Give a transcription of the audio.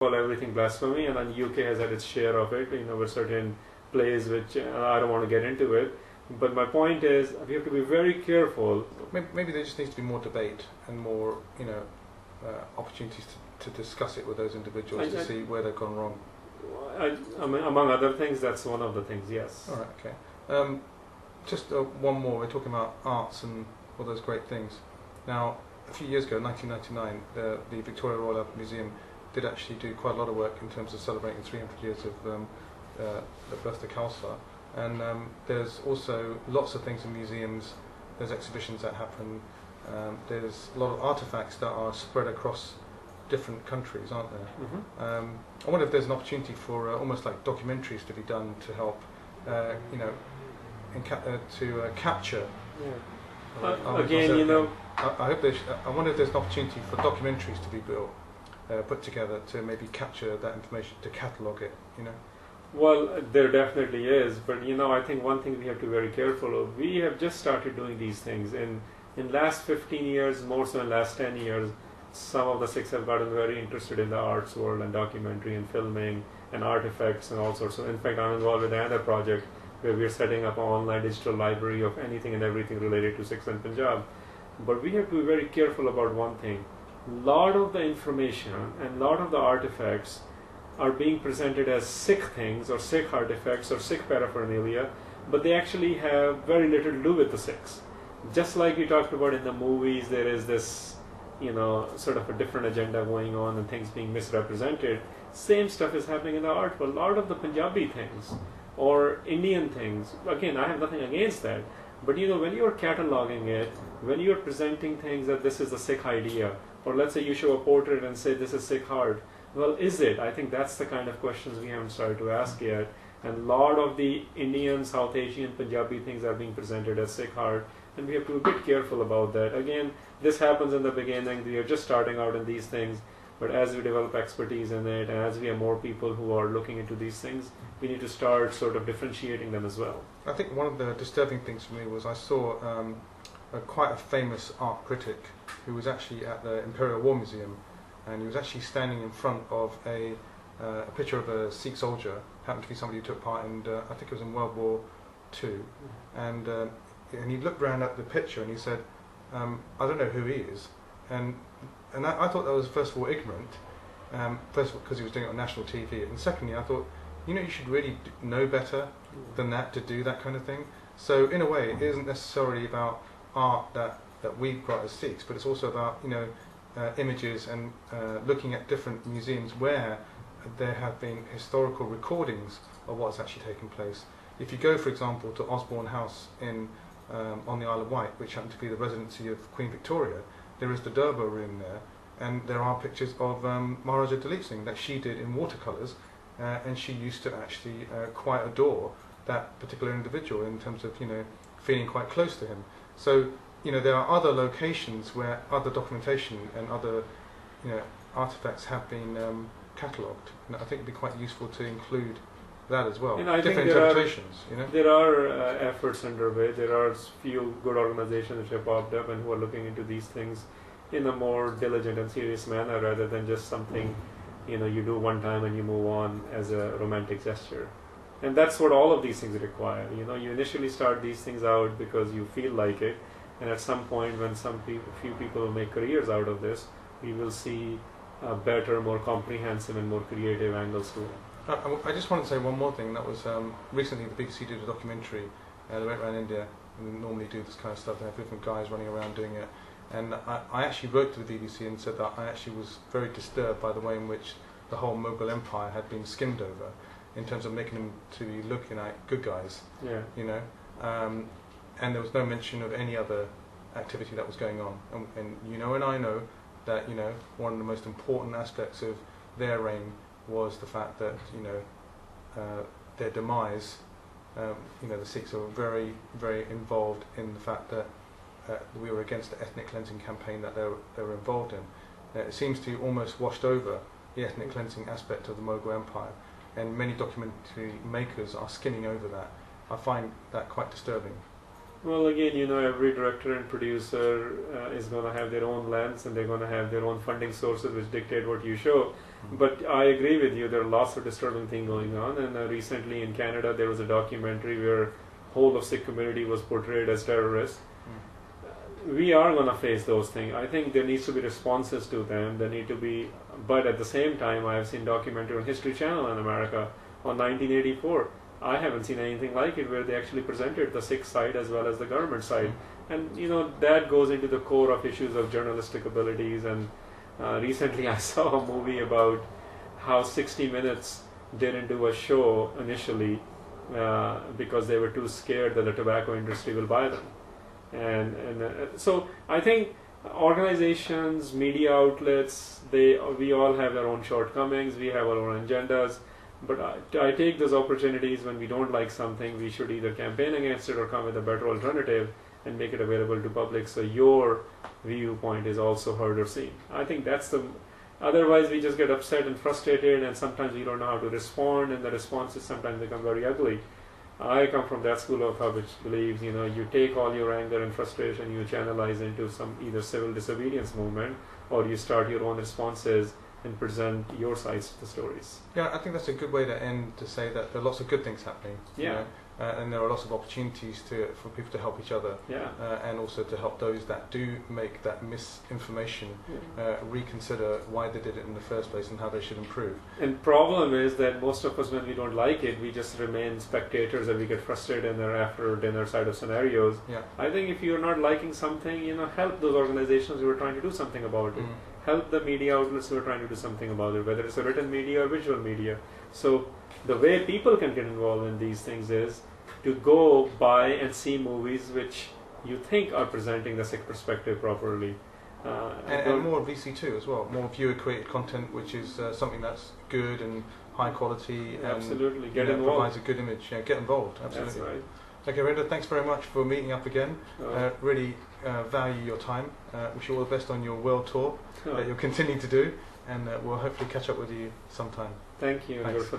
call everything blasphemy, and then UK has had its share of it, with certain plays which I don't want to get into it. But my point is, we have to be very careful. Maybe there just needs to be more debate and more, opportunities to discuss it with those individuals to see where they've gone wrong. I mean, among other things, that's one of the things, yes. All right, okay. Just one more. We're talking about arts and all those great things. Now, a few years ago, 1999, the Victoria Royal Albert Museum did actually do quite a lot of work in terms of celebrating 300 years of the birth of Khalsa. And there's also lots of things in museums. There's exhibitions that happen. There's a lot of artifacts that are spread across different countries, aren't there? Mm-hmm. I wonder if there's an opportunity for almost like documentaries to be done to help, capture. Yeah. Again, I wonder if there's an opportunity for documentaries to be built, put together to maybe capture that information, to catalogue it. Well, there definitely is, but I think one thing we have to be very careful of. We have just started doing these things in last 15 years, more so in last 10 years. Some of the Sikhs have gotten very interested in the arts world and documentary and filming and artifacts and all sorts. So in fact, I'm involved with another project where we're setting up an online digital library of anything and everything related to Sikhs and Punjab. But we have to be very careful about one thing. A lot of the information and a lot of the artifacts are being presented as Sikh things or Sikh artifacts or Sikh paraphernalia, but they actually have very little to do with the Sikhs. Just like we talked about in the movies, there is this sort of a different agenda going on and things being misrepresented. Same stuff is happening in the art world. A lot of the Punjabi things or Indian things, again, I have nothing against that, but when you're cataloging it, when you're presenting things that this is the Sikh idea, or let's say you show a portrait and say this is Sikh art, well, is it? I think that's the kind of questions we haven't started to ask yet. And a lot of the Indian, South Asian, Punjabi things are being presented as Sikh art, and we have to be a bit careful about that. Again, this happens in the beginning. We are just starting out in these things, but as we develop expertise in it, and as we have more people who are looking into these things, we need to start sort of differentiating them as well. I think one of the disturbing things for me was I saw quite a famous art critic who was actually at the Imperial War Museum, and he was actually standing in front of a picture of a Sikh soldier, happened to be somebody who took part in, I think it was in World War II, and he looked around at the picture and he said, I don't know who he is, and I thought that was first of all ignorant, first of all because he was doing it on national TV, and secondly I thought, you should really know better than that to do that kind of thing. So in a way, it isn't necessarily about art that we've got as Sikhs, but it's also about images and looking at different museums where there have been historical recordings of what's actually taken place. If you go, for example, to Osborne House on the Isle of Wight, which happened to be the residency of Queen Victoria, there is the Durbar room there, and there are pictures of Maharaja Dalip Singh that she did in watercolours, and she used to actually quite adore that particular individual in terms of feeling quite close to him. So there are other locations where other documentation and other artifacts have been catalogued, and I think it'd be quite useful to include that as well. Different interpretations. There are efforts underway. There are few good organizations which have popped up and who are looking into these things in a more diligent and serious manner, rather than just something you do one time and you move on as a romantic gesture. And that's what all of these things require. You initially start these things out because you feel like it, and at some point when few people make careers out of this, we will see better, more comprehensive and more creative angles to it. I just want to say one more thing. That was recently the BBC did a documentary. They went around India, and they normally do this kind of stuff. They have different guys running around doing it. And I actually wrote to the BBC and said that I actually was very disturbed by the way in which the whole Mughal Empire had been skimmed over, in terms of making them to be looking like good guys. Yeah. And there was no mention of any other activity that was going on. And and I know that one of the most important aspects of their reign was the fact that their demise. The Sikhs are very, very involved in the fact that we were against the ethnic cleansing campaign that they were involved in. It seems to almost washed over the ethnic cleansing aspect of the Mughal Empire, and many documentary makers are skimming over that. I find that quite disturbing. Well, again, every director and producer is going to have their own lens, and they're going to have their own funding sources which dictate what you show. But I agree with you, there are lots of disturbing things going on, and recently in Canada there was a documentary where whole of Sikh community was portrayed as terrorists. We are going to face those things. I think there needs to be responses to them. There need to be, but at the same time, I have seen documentary on History Channel in America on 1984. I haven't seen anything like it where they actually presented the Sikh side as well as the government side. And that goes into the core of issues of journalistic abilities. And recently I saw a movie about how 60 Minutes didn't do a show initially because they were too scared that the tobacco industry will buy them. So I think organizations, media outlets, we all have our own shortcomings, we have our own agendas, but I take those opportunities when we don't like something, we should either campaign against it or come with a better alternative and make it available to public so your viewpoint is also heard or seen. I think otherwise we just get upset and frustrated, and sometimes we don't know how to respond, and the responses sometimes become very ugly. I come from that school of thought which believes, you take all your anger and frustration, you channelize into some either civil disobedience movement, or you start your own responses and present your sides to the stories. Yeah, I think that's a good way to end, to say that there are lots of good things happening. Yeah. And there are lots of opportunities for people to help each other, and also to help those that do make that misinformation reconsider why they did it in the first place and how they should improve. And problem is that most of us, when we don't like it, we just remain spectators and we get frustrated in their after dinner side of scenarios. I think if you're not liking something, help those organizations who are trying to do something about it. Help the media outlets who are trying to do something about it, whether it's a written media or visual media. So the way people can get involved in these things is to go buy and see movies which you think are presenting the Sikh perspective properly. And more VC2 as well, more viewer created content which is something that's good and high quality absolutely. And get involved. Provides a good image. Get involved, absolutely. That's right. Okay, Harinder, thanks very much for meeting up again. Really value your time. Wish you all the best on your world tour that you'll continue to do, and we'll hopefully catch up with you sometime. Thank you. Thanks.